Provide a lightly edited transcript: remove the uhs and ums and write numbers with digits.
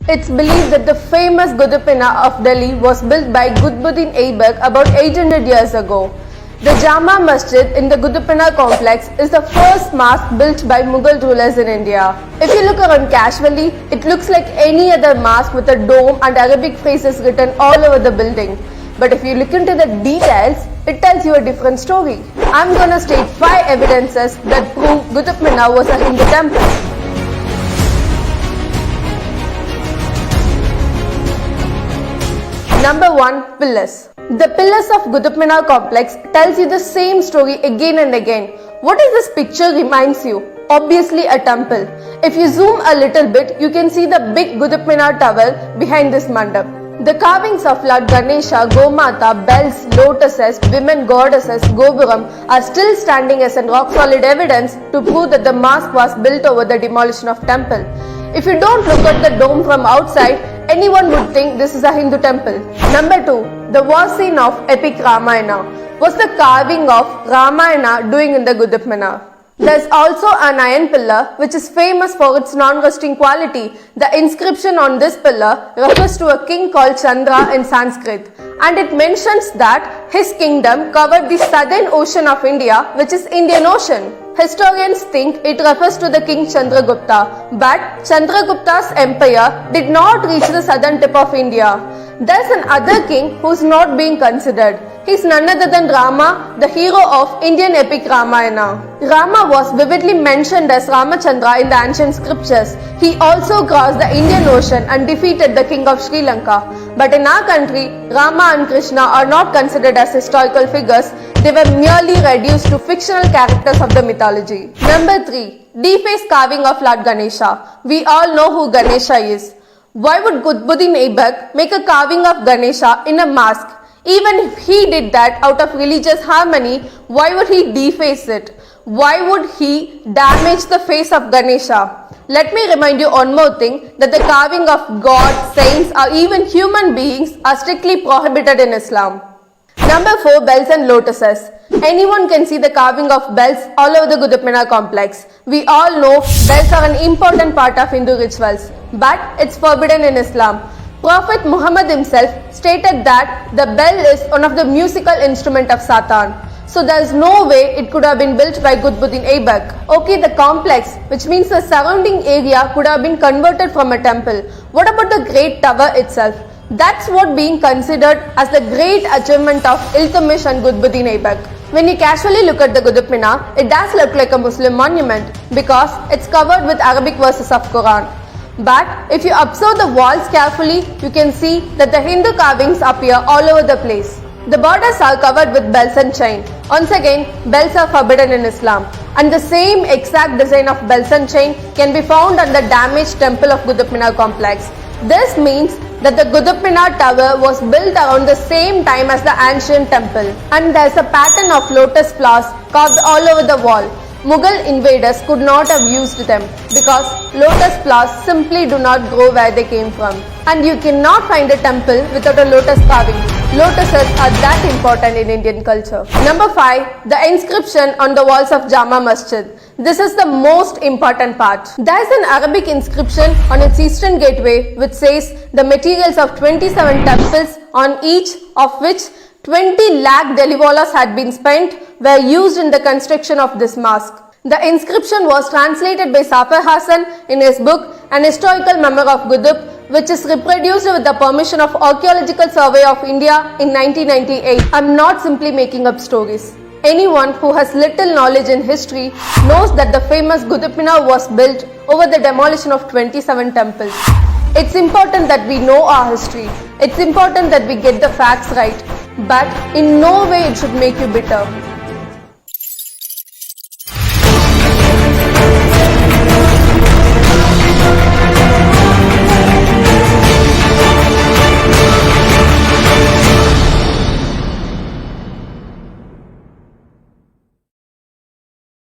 It's believed that the famous Qutub Minar of Delhi was built by Qutbuddin Aibak about 800 years ago. The Jama Masjid in the Qutub Minar complex is the first mosque built by Mughal rulers in India. If you look around casually, it looks like any other mosque with a dome and Arabic phrases written all over the building. But if you look into the details, it tells you a different story. I'm gonna state 5 evidences that prove Qutub Minar was a Hindu temple. Number 1. Pillars. The pillars of Qutub Minar complex tells you the same story again and again. What is this picture reminds you? Obviously a temple. If you zoom a little bit, you can see the big Qutub Minar tower behind this mandap. The carvings of Lord Ganesha, Gomata, bells, lotuses, women goddesses, Gopuram are still standing as a rock-solid evidence to prove that the mosque was built over the demolition of temple. If you don't look at the dome from outside, anyone would think this is a Hindu temple. Number 2. The war scene of epic Ramayana. What's the carving of Ramayana doing in the Qutub Minar? There's also an iron pillar which is famous for its non-rusting quality. The inscription on this pillar refers to a king called Chandra in Sanskrit, and it mentions that his kingdom covered the southern ocean of India, which is Indian Ocean. Historians think it refers to the king Chandragupta, but Chandragupta's empire did not reach the southern tip of India. There's another king who's not being considered. He's none other than Rama, the hero of Indian epic Ramayana. Rama was vividly mentioned as Ramachandra in the ancient scriptures. He also crossed the Indian Ocean and defeated the king of Sri Lanka. But in our country, Rama and Krishna are not considered as historical figures. They were merely reduced to fictional characters of the mythology. Number 3. Defaced carving of Lord Ganesha. We all know who Ganesha is. Why would Qutbuddin Aibak make a carving of Ganesha in a mosque? Even if he did that out of religious harmony, why would he deface it? Why would he damage the face of Ganesha? Let me remind you one more thing, that the carving of gods, saints or even human beings are strictly prohibited in Islam. Number 4. Bells and lotuses. Anyone can see the carving of bells all over the Qutub Minar complex. We all know bells are an important part of Hindu rituals, but it's forbidden in Islam. Prophet Muhammad himself stated that the bell is one of the musical instrument of Satan. So there is no way it could have been built by Qutbuddin Aibak. Okay, the complex, which means the surrounding area, could have been converted from a temple. What about the great tower itself? That's what being considered as the great achievement of Iltutmish and Qutbuddin Aibak. When you casually look at the Qutub Minar, it does look like a Muslim monument because it's covered with Arabic verses of Quran. But if you observe the walls carefully, you can see that the Hindu carvings appear all over the place. The borders are covered with bells and chain. Once again, bells are forbidden in Islam. And the same exact design of bells and chain can be found on the damaged temple of Qutub Minar complex. This means that the Qutub Minar tower was built around the same time as the ancient temple. And there's a pattern of lotus flowers carved all over the wall. Mughal invaders could not have used them because lotus flowers simply do not grow where they came from. And you cannot find a temple without a lotus carving. Lotuses are that important in Indian culture. Number 5. The inscription on the walls of Jama Masjid. This is the most important part. There is an Arabic inscription on its eastern gateway which says the materials of 27 temples, on each of which 20 lakh Delhiwalas had been spent, were used in the construction of this mosque. The inscription was translated by Safar Hassan in his book An Historical Memoir of Qutub, which is reproduced with the permission of Archaeological Survey of India in 1998. I'm not simply making up stories. Anyone who has little knowledge in history knows that the famous Qutub Minar was built over the demolition of 27 temples. It's important that we know our history. It's important that we get the facts right. But in no way it should make you bitter.